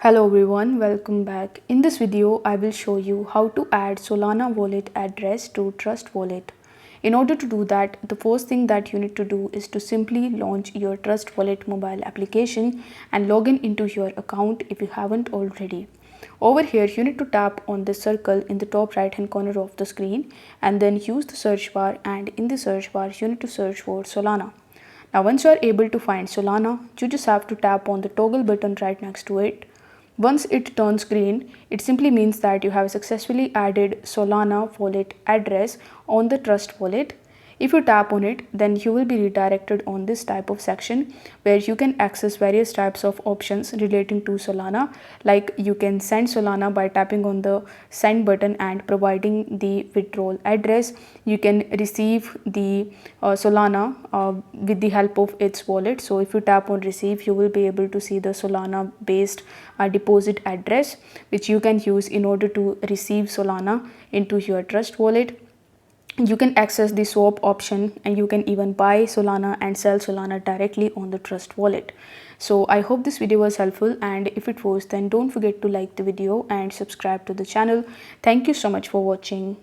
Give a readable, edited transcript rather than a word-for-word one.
Hello everyone, welcome back. In this video, I will show you how to add Solana wallet address to Trust Wallet. In order to do that, the first thing that you need to do is to simply launch your Trust Wallet mobile application and log in into your account if you haven't already. Over here, you need to tap on the circle in the top right hand corner of the screen and then use the search bar, and in the search bar, you need to search for Solana. Now, once you are able to find Solana, you just have to tap on the toggle button right next to it. Once it turns green, it simply means that you have successfully added Solana wallet address on the Trust wallet. If you tap on it, then you will be redirected on this type of section where you can access various types of options relating to Solana. Like you can send Solana by tapping on the send button and providing the withdrawal address. You can receive the Solana with the help of its wallet. So if you tap on receive, you will be able to see the Solana based deposit address which you can use in order to receive Solana into your Trust wallet. You can access the swap option, and you can even buy Solana and sell Solana directly on the Trust wallet. So I hope this video was helpful, and if it was, then don't forget to like the video and subscribe to the channel. Thank you so much for watching.